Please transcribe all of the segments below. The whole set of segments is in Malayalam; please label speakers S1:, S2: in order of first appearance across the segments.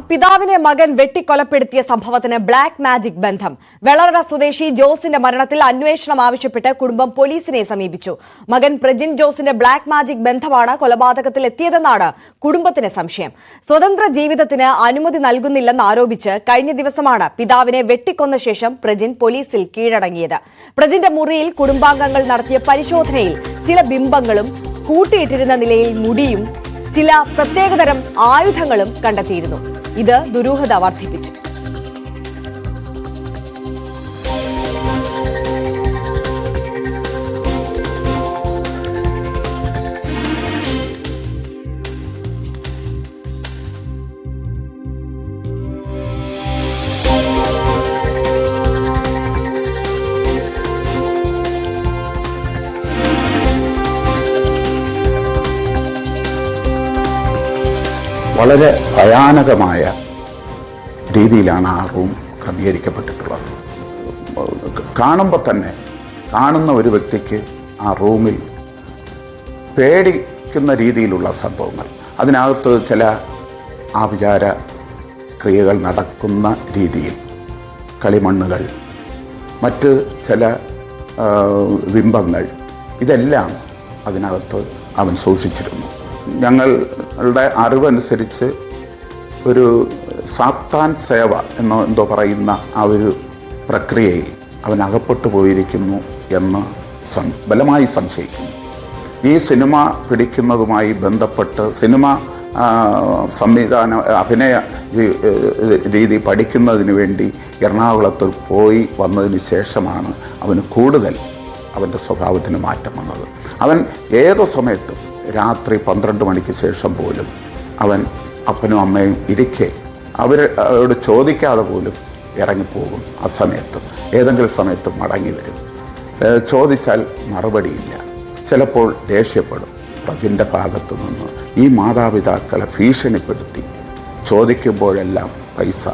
S1: പിതാവിനെ മകൻ വെട്ടിക്കൊലപ്പെടുത്തിയ സംഭവത്തിന് ബ്ലാക്ക് മാജിക് ബന്ധം. വെള്ളറ സ്വദേശി ജോസിന്റെ മരണത്തിൽ അന്വേഷണം ആവശ്യപ്പെട്ട് കുടുംബം പോലീസിനെ സമീപിച്ചു. മകൻ പ്രജിൻ ജോസിന്റെ ബ്ലാക്ക് മാജിക് ബന്ധമാണ് കൊലപാതകത്തിൽ എത്തിയതെന്നാണ് കുടുംബത്തിന് സംശയം. സ്വതന്ത്ര ജീവിതത്തിന് അനുമതി നൽകുന്നില്ലെന്ന് ആരോപിച്ച് കഴിഞ്ഞ ദിവസമാണ് പിതാവിനെ വെട്ടിക്കൊന്ന ശേഷം പ്രജിൻ പോലീസിൽ കീഴടങ്ങിയത്. പ്രജിന്റെ മുറിയിൽ കുടുംബാംഗങ്ങൾ നടത്തിയ പരിശോധനയിൽ ചില ബിംബങ്ങളും കൂട്ടിയിട്ടിരുന്ന നിലയിൽ മുടിയും ചില പ്രത്യേകതരം ആയുധങ്ങളും കണ്ടെത്തിയിരുന്നു. ഇത് ദുരൂഹത വർദ്ധിപ്പിച്ചു.
S2: വളരെ ഭയാനകമായ രീതിയിലാണ് ആ റൂം ക്രമീകരിക്കപ്പെട്ടിട്ടുള്ളത്. കാണുമ്പോൾ തന്നെ കാണുന്ന ഒരു വ്യക്തിക്ക് ആ റൂമിൽ പേടിക്കുന്ന രീതിയിലുള്ള സംഭവങ്ങൾ, അതിനകത്ത് ചില ആഭിചാര ക്രിയകൾ നടക്കുന്ന രീതിയിൽ കളിമണ്ണുകൾ, മറ്റ് ചില ബിംബങ്ങൾ, ഇതെല്ലാം അതിനകത്ത് അവൻ സൂക്ഷിച്ചിരുന്നു. ഞങ്ങളുടെ അറിവനുസരിച്ച് ഒരു സാത്താൻ സേവ എന്തോ പറയുന്ന ആ ഒരു പ്രക്രിയയിൽ അവൻ അകപ്പെട്ടു പോയിരിക്കുന്നു എന്ന് ബലമായി സംശയിക്കുന്നു. ഈ സിനിമ പിടിക്കുന്നതുമായി ബന്ധപ്പെട്ട് സിനിമ അഭിനയ രീതി പഠിക്കുന്നതിന് വേണ്ടി എറണാകുളത്ത് പോയി വന്നതിന് ശേഷമാണ് അവന് കൂടുതൽ അവൻ്റെ സ്വഭാവത്തിന് മാറ്റം വന്നത്. അവൻ ഏത് സമയത്തും രാത്രി 12 മണിക്ക് ശേഷം പോലും അവൻ അപ്പനും അമ്മയും ഇരിക്കെ അവരോട് ചോദിക്കാതെ പോലും ഇറങ്ങിപ്പോകും. ആ സമയത്ത് ഏതെങ്കിലും സമയത്ത് മടങ്ങി വരും. ചോദിച്ചാൽ മറുപടിയില്ല. ചിലപ്പോൾ ദേഷ്യപ്പെടും. പ്രജിൻ്റെ ഭാഗത്തു നിന്ന് ഈ മാതാപിതാക്കളെ ഭീഷണിപ്പെടുത്തി ചോദിക്കുമ്പോഴെല്ലാം പൈസ,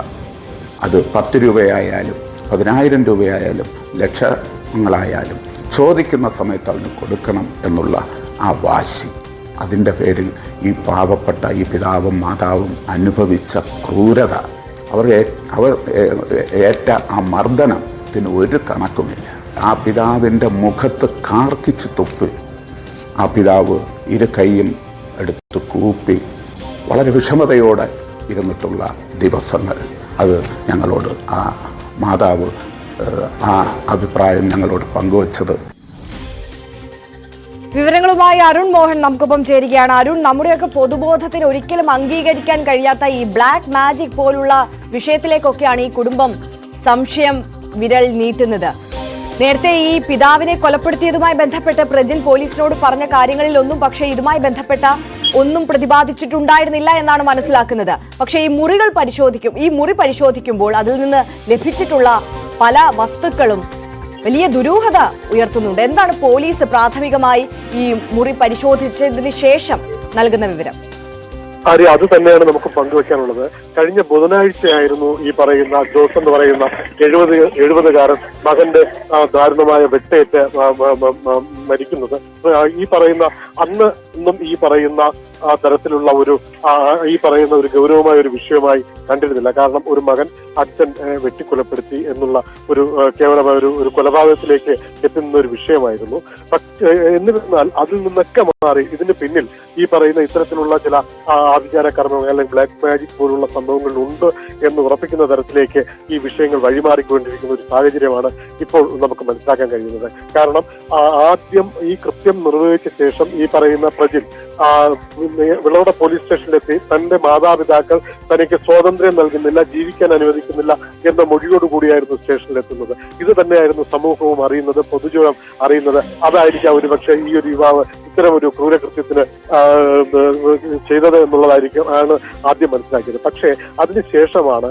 S2: അത് 10 രൂപയായാലും 10,000 രൂപയായാലും ലക്ഷങ്ങളായാലും ചോദിക്കുന്ന സമയത്ത് അവന് കൊടുക്കണം എന്നുള്ള ആ വാശി, അതിൻ്റെ പേരിൽ ഈ പാവപ്പെട്ട ഈ പിതാവും മാതാവും അനുഭവിച്ച ക്രൂരത, അവർ ഏറ്റ ആ മർദ്ദനത്തിന് ഒരു കണക്കുമില്ല. ആ പിതാവിൻ്റെ മുഖത്ത് കാർക്കിച്ച് തുപ്പി ആ പിതാവ് ഇരു കൈയും എടുത്ത് കൂപ്പി വളരെ വിഷമതയോടെ ഇരുന്നിട്ടുള്ള ദിവസങ്ങൾ, അത് ഞങ്ങളോട് ആ മാതാവ് ആ അഭിപ്രായം ഞങ്ങളോട് പങ്കുവച്ചത്.
S1: വിവരങ്ങളുമായി അരുൺ മോഹൻ നമുക്കൊപ്പം ചേരുകയാണ്. അരുൺ, നമ്മുടെയൊക്കെ പൊതുബോധത്തിന് ഒരിക്കലും അംഗീകരിക്കാൻ കഴിയാത്ത ഈ ബ്ലാക്ക് മാജിക് പോലുള്ള വിഷയത്തിലേക്കൊക്കെയാണ് ഈ കുടുംബം സംശയം വിരൽ നീട്ടുന്നത്. നേരത്തെ ഈ പിതാവിനെ കൊലപ്പെടുത്തിയതുമായി ബന്ധപ്പെട്ട് പ്രജിൻ പോലീസിനോട് പറഞ്ഞ കാര്യങ്ങളിലൊന്നും പക്ഷേ ഇതുമായി ബന്ധപ്പെട്ട ഒന്നും പ്രതിപാദിച്ചിട്ടുണ്ടായിരുന്നില്ല എന്നാണ് മനസ്സിലാക്കുന്നത്. പക്ഷേ ഈ മുറി പരിശോധിക്കുമ്പോൾ അതിൽ നിന്ന് ലഭിച്ചിട്ടുള്ള പല വസ്തുക്കളും വലിയ ദുരൂഹത ഉയർത്തുന്നുണ്ട്. എന്താണ് പോലീസ് പ്രാഥമികമായി ഈ മുറി പരിശോധിച്ചതിന് ശേഷം നൽകുന്ന വിവരം?
S3: അത് തന്നെയാണ് നമുക്ക് പങ്കുവെക്കാനുള്ളത്. കഴിഞ്ഞ ബുധനാഴ്ചയായിരുന്നു ഈ പറയുന്ന ജോസ് എന്ന് പറയുന്ന 70-കാരൻ മകന്റെ ദാരുണമായ വെട്ടേറ്റ് മരിക്കുന്നത്. ഈ പറയുന്ന അന്ന് ഇന്നും ഈ പറയുന്ന തരത്തിലുള്ള ഈ പറയുന്ന ഒരു ഗൗരവമായ ഒരു വിഷയമായി കണ്ടിരുന്നില്ല. കാരണം ഒരു മകൻ അച്ഛൻ വെട്ടിക്കൊലപ്പെടുത്തി എന്നുള്ള ഒരു കേവലമായ ഒരു കൊലപാതകത്തിലേക്ക് എത്തുന്ന ഒരു വിഷയമായിരുന്നു. എന്നിരുന്നാൽ അതിൽ നിന്നൊക്കെ മാറി ഇതിന് പിന്നിൽ ഈ പറയുന്ന ഇത്തരത്തിലുള്ള ചില ആഭിചാര കർമ്മങ്ങൾ അല്ലെങ്കിൽ ബ്ലാക്ക് മാജിക് പോലുള്ള സംഭവങ്ങൾ ഉണ്ട് എന്ന് ഉറപ്പിക്കുന്ന തരത്തിലേക്ക് ഈ വിഷയങ്ങൾ വഴിമാറിക്കൊണ്ടിരിക്കുന്ന ഒരു സാഹചര്യമാണ് ഇപ്പോൾ നമുക്ക് മനസ്സിലാക്കാൻ കഴിയുന്നത്. കാരണം ആദ്യം ഈ കൃത്യം നിർവഹിച്ച ശേഷം ഈ പറയുന്ന പ്രജിൻ വെള്ളവട പോലീസ് സ്റ്റേഷനിലെത്തി തന്റെ മാതാപിതാക്കൾ തനിക്ക് സ്വാതന്ത്ര്യം നൽകുന്നില്ല, ജീവിക്കാൻ അനുവദിക്കുന്നില്ല എന്ന മൊഴിയോടുകൂടിയായിരുന്നു സ്റ്റേഷനിലെത്തുന്നത്. ഇത് തന്നെയായിരുന്നു സമൂഹവും അറിയുന്നത്, പൊതുജനം അറിയുന്നത്. അതായിരിക്കാം ഒരുപക്ഷെ ഈ ഒരു യുവാവ് ഇത്തരം ഒരു ക്രൂരകൃത്യത്തിന് ചെയ്തത് ആണ് ആദ്യം മനസ്സിലാക്കിയത്. പക്ഷേ അതിനുശേഷമാണ്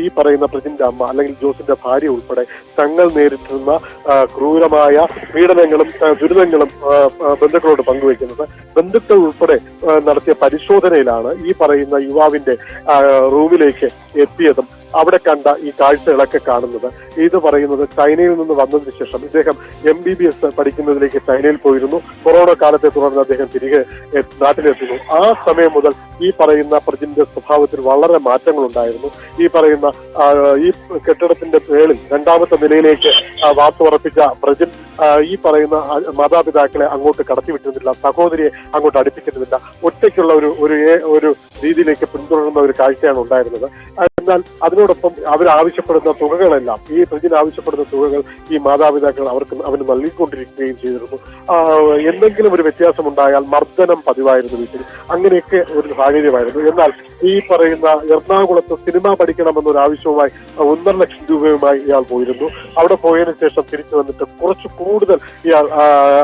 S3: ഈ പറയുന്ന പ്രജിന്റെ അമ്മ അല്ലെങ്കിൽ ജോസിന്റെ ഭാര്യ ഉൾപ്പെടെ തങ്ങൾ നേരിട്ടിരുന്ന ക്രൂരമായ പീഡനങ്ങളും ദുരിതങ്ങളും ബന്ധുക്കളോട് പങ്കുവയ്ക്കുന്നത്. ബന്ധുക്കൾ ഉൾപ്പെടെ നടത്തിയ പരിശോധനയിലാണ് ഈ പറയുന്ന യുവാവിന്റെ റൂമിലേക്ക് എത്തിയതും അവിടെ കണ്ട ഈ കാഴ്ചകളൊക്കെ കാണുന്നത്. ഇത് പറയുന്നത് ചൈനയിൽ നിന്ന് വന്നതിന് ശേഷം ഇദ്ദേഹം MBBS പഠിക്കുന്നതിലേക്ക് ചൈനയിൽ പോയിരുന്നു. കൊറോണ കാലത്തെ തുടർന്ന് അദ്ദേഹം തിരികെ നാട്ടിലെത്തുന്നു. ആ സമയം മുതൽ ഈ പറയുന്ന പ്രജിന്റെ സ്വഭാവത്തിൽ വളരെ മാറ്റങ്ങൾ ഉണ്ടായിരുന്നു. ഈ പറയുന്ന ഈ കെട്ടിടത്തിന്റെ മേളിൽ രണ്ടാമത്തെ നിലയിലേക്ക് വാർത്തുറപ്പിച്ച പ്രജിൻ ഈ പറയുന്ന മാതാപിതാക്കളെ അങ്ങോട്ട് കടത്തിവിട്ടിരുന്നില്ല, സഹോദരിയെ അങ്ങോട്ട് അടുപ്പിച്ചിരുന്നില്ല. ഒറ്റയ്ക്കുള്ള ഒരു രീതിയിലേക്ക് പിന്തുടരുന്ന ഒരു കാഴ്ചയാണ് ഉണ്ടായിരുന്നത്. എന്നാൽ അതിനോടൊപ്പം അവരാവശ്യപ്പെടുന്ന തുകകളെല്ലാം, ഈ പ്രജിന് ആവശ്യപ്പെടുന്ന തുകകൾ ഈ മാതാപിതാക്കൾ അവന് നൽകിക്കൊണ്ടിരിക്കുകയും ചെയ്തിരുന്നു. എന്തെങ്കിലും ഒരു വ്യത്യാസം ഉണ്ടായാൽ മർദ്ദനം പതിവായിരുന്നു വീട്ടിൽ. അങ്ങനെയൊക്കെ ഒരു സാഹചര്യമായിരുന്നു. എന്നാൽ ഈ പറയുന്ന എറണാകുളത്ത് സിനിമ പഠിക്കണമെന്നൊരു ആവശ്യവുമായി 1.5 ലക്ഷം രൂപയുമായി ഇയാൾ പോയിരുന്നു. അവിടെ പോയതിനു ശേഷം തിരിച്ചു വന്നിട്ട് കുറച്ച് കൂടുതൽ ഇയാൾ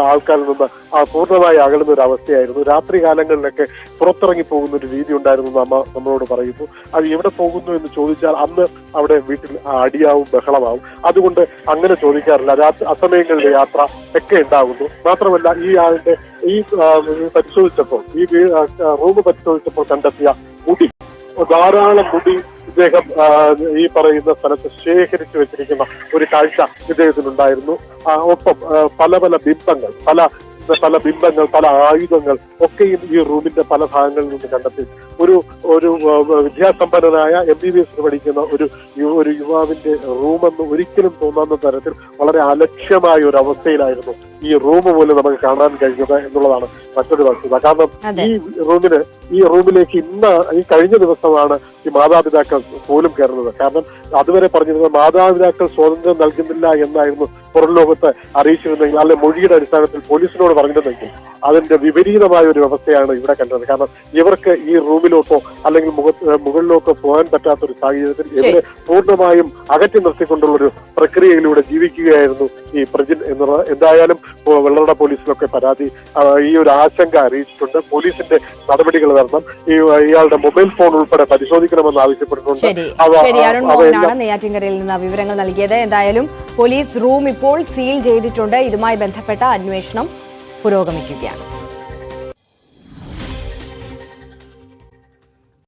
S3: ആൾക്കാരിൽ നിന്ന് പൂർണ്ണമായി അകലുന്ന ഒരു അവസ്ഥയായിരുന്നു. രാത്രി കാലങ്ങളിലൊക്കെ പുറത്തിറങ്ങി പോകുന്ന ഒരു രീതി ഉണ്ടായിരുന്നു നമ്മളോട് പറയുന്നു. അത് എവിടെ പോകുന്നു എന്ന് ചോദിച്ചാൽ അന്ന് അവിടെ വീട്ടിൽ അടിയാവും ബഹളമാവും. അതുകൊണ്ട് അങ്ങനെ ചോദിക്കാറില്ല. അസമയങ്ങളിൽ യാത്ര ഒക്കെ ഉണ്ടാകുന്നു. മാത്രമല്ല ഈ ആളുടെ ഈ പരിശോധിച്ചപ്പോൾ, ഈ റൂം പരിശോധിച്ചപ്പോൾ കണ്ടെത്തിയ മുടി, ധാരാളം മുടി ഇദ്ദേഹം ഈ പറയുന്ന സ്ഥലത്ത് ശേഖരിച്ചു വെച്ചിരിക്കുന്ന ഒരു കാഴ്ച ഇദ്ദേഹത്തിനുണ്ടായിരുന്നു. ഒപ്പം പല ബിംബങ്ങൾ, പല ആയുധങ്ങൾ ഒക്കെയും ഈ റൂമിന്റെ പല ഭാഗങ്ങളിൽ നിന്ന് കണ്ടെത്തി. ഒരു വിദ്യാസമ്പന്നനായ MBBS പഠിക്കുന്ന ഒരു യുവാവിന്റെ റൂമെന്ന് ഒരിക്കലും തോന്നാത്ത തരത്തിൽ വളരെ അലക്ഷ്യമായ ഒരു അവസ്ഥയിലായിരുന്നു ഈ റൂം പോലും നമുക്ക് കാണാൻ കഴിഞ്ഞത് എന്നുള്ളതാണ് മറ്റൊരു വസ്തുത. കാരണം ഈ റൂമിലേക്ക് ഈ കഴിഞ്ഞ ദിവസമാണ് ഈ മാതാപിതാക്കൾ പോലും കയറുന്നത്. കാരണം അതുവരെ പറഞ്ഞിരുന്നത് മാതാപിതാക്കൾ സ്വാതന്ത്ര്യം നൽകുന്നില്ല എന്നായിരുന്നു പുറം ലോകത്ത് അറിയിച്ചിരുന്നെങ്കിൽ, അല്ലെ മൊഴിയുടെ അടിസ്ഥാനത്തിൽ പോലീസിനോട് പറഞ്ഞിരുന്നെങ്കിൽ അതിന്റെ വിപരീതമായ ഒരു വ്യവസ്ഥയാണ് ഇവിടെ കണ്ടത്. കാരണം ഇവർക്ക് ഈ റൂമിലോട്ടോ അല്ലെങ്കിൽ മുകളിലോട്ടോ പോകാൻ പറ്റാത്ത ഒരു സാഹചര്യത്തിൽ ഇവരെ പൂർണ്ണമായും അകറ്റി നിർത്തിക്കൊണ്ടുള്ള ഒരു പ്രക്രിയയിലൂടെ ജീവിക്കുകയായിരുന്നു ഈ പ്രജിൻ എന്നുള്ളത്. എന്തായാലും വെള്ളറട പോലീസിലൊക്കെ ഈ ഒരു ആശങ്ക അറിയിച്ചിട്ടുണ്ട്. പോലീസിന്റെ നടപടികൾ വരണം. ഇയാളുടെ മൊബൈൽ ഫോൺ ഉൾപ്പെടെ പരിശോധിക്കണമെന്ന് ആവശ്യപ്പെട്ടിട്ടുണ്ട്.
S1: ശരി, അരുൺ മോഹനാണ് നെയ്യാറ്റിൻകരയിൽ നിന്ന് വിവരങ്ങൾ നൽകിയത്. എന്തായാലും പോലീസ് റൂം ഇപ്പോൾ സീൽ ചെയ്തിട്ടുണ്ട്. ഇതുമായി ബന്ധപ്പെട്ട അന്വേഷണം പുരോഗമിക്കുകയാണ്.